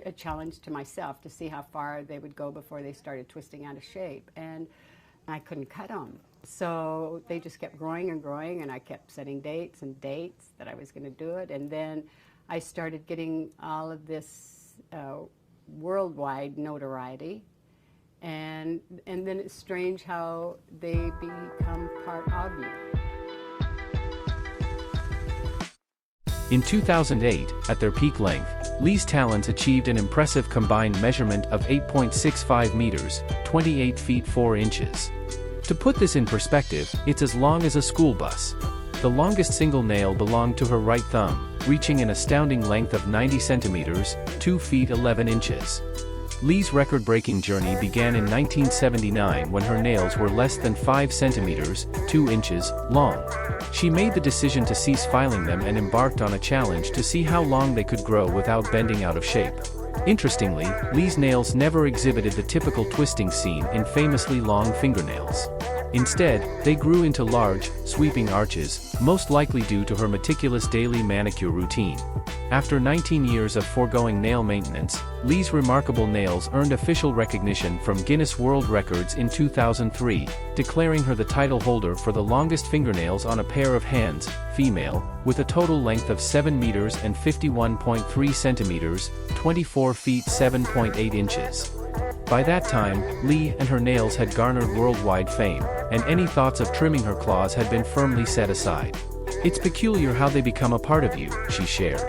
A challenge to myself to see how far they would go before they started twisting out of shape, and I couldn't cut them. So they just kept growing and growing, and I kept setting dates and dates that I was going to do it, and then I started getting all of this worldwide notoriety, and then it's strange how they become part of you. In 2008, at their peak length, Lee's talons achieved an impressive combined measurement of 8.65 meters, 28 feet 4 inches. To put this in perspective, it's as long as a school bus. The longest single nail belonged to her right thumb, reaching an astounding length of 90 centimeters, 2 feet 11 inches. Lee's record-breaking journey began in 1979 when her nails were less than 5 centimeters, 2 inches, long. She made the decision to cease filing them and embarked on a challenge to see how long they could grow without bending out of shape. Interestingly, Lee's nails never exhibited the typical twisting seen in famously long fingernails. Instead, they grew into large, sweeping arches, most likely due to her meticulous daily manicure routine. After 19 years of foregoing nail maintenance, Lee's remarkable nails earned official recognition from Guinness World Records in 2003, declaring her the title holder for the longest fingernails on a pair of hands, female, with a total length of 7 meters and 51.3 centimeters, 24 feet 7.8 inches. By that time, Lee and her nails had garnered worldwide fame, and any thoughts of trimming her claws had been firmly set aside. "It's peculiar how they become a part of you," she shared.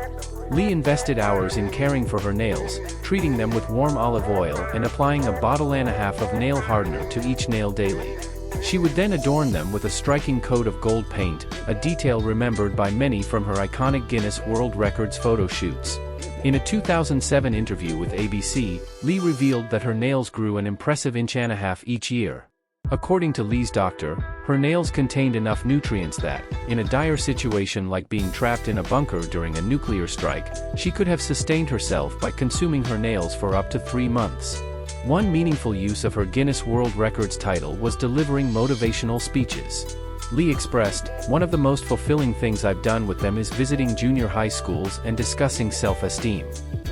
Lee invested hours in caring for her nails, treating them with warm olive oil and applying a bottle and a half of nail hardener to each nail daily. She would then adorn them with a striking coat of gold paint, a detail remembered by many from her iconic Guinness World Records photo shoots. In a 2007 interview with ABC, Lee revealed that her nails grew an impressive inch and a half each year. According to Lee's doctor, her nails contained enough nutrients that, in a dire situation like being trapped in a bunker during a nuclear strike, she could have sustained herself by consuming her nails for up to 3 months. One meaningful use of her Guinness World Records title was delivering motivational speeches. Lee expressed, "One of the most fulfilling things I've done with them is visiting junior high schools and discussing self-esteem.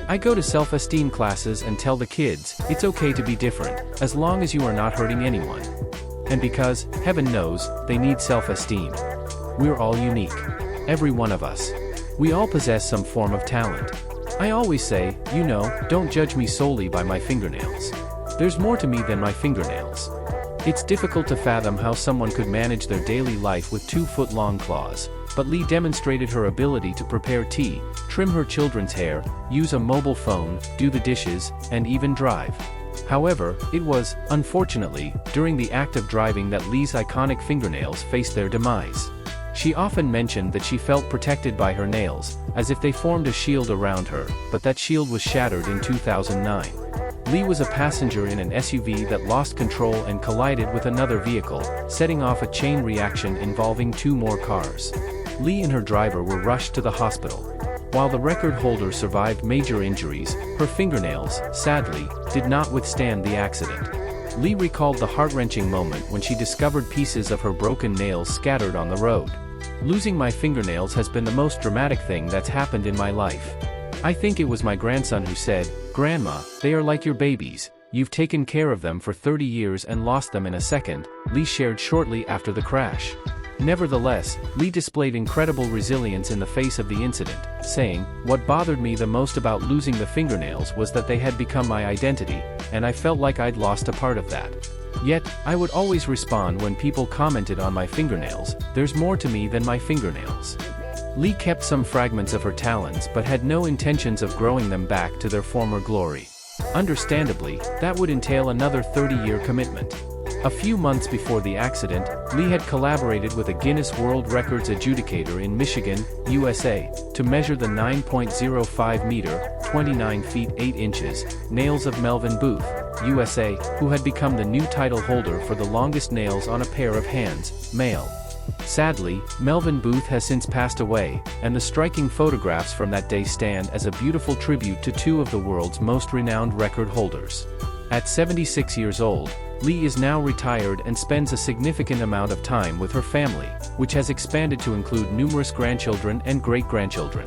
I go to self-esteem classes and tell the kids, it's okay to be different, as long as you are not hurting anyone. And because, heaven knows, they need self-esteem. We're all unique. Every one of us. We all possess some form of talent. I always say, don't judge me solely by my fingernails. There's more to me than my fingernails." It's difficult to fathom how someone could manage their daily life with 2-foot-long claws, but Lee demonstrated her ability to prepare tea, trim her children's hair, use a mobile phone, do the dishes, and even drive. However, it was, unfortunately, during the act of driving that Lee's iconic fingernails faced their demise. She often mentioned that she felt protected by her nails, as if they formed a shield around her, but that shield was shattered in 2009. Lee was a passenger in an SUV that lost control and collided with another vehicle, setting off a chain reaction involving 2 more cars. Lee and her driver were rushed to the hospital. While the record holder survived major injuries, her fingernails, sadly, did not withstand the accident. Lee recalled the heart-wrenching moment when she discovered pieces of her broken nails scattered on the road. "Losing my fingernails has been the most dramatic thing that's happened in my life. I think it was my grandson who said, 'Grandma, they are like your babies. You've taken care of them for 30 years and lost them in a second,'" Lee shared shortly after the crash. Nevertheless, Lee displayed incredible resilience in the face of the incident, saying, "What bothered me the most about losing the fingernails was that they had become my identity, and I felt like I'd lost a part of that. Yet, I would always respond when people commented on my fingernails, 'There's more to me than my fingernails.'" Lee kept some fragments of her talons but had no intentions of growing them back to their former glory. Understandably, that would entail another 30-year commitment. A few months before the accident, Lee had collaborated with a Guinness World Records adjudicator in Michigan, USA, to measure the 9.05-meter, 29 feet 8 inches, nails of Melvin Booth, USA, who had become the new title holder for the longest nails on a pair of hands, male. Sadly, Melvin Booth has since passed away, and the striking photographs from that day stand as a beautiful tribute to 2 of the world's most renowned record holders. At 76 years old, Lee is now retired and spends a significant amount of time with her family, which has expanded to include numerous grandchildren and great-grandchildren.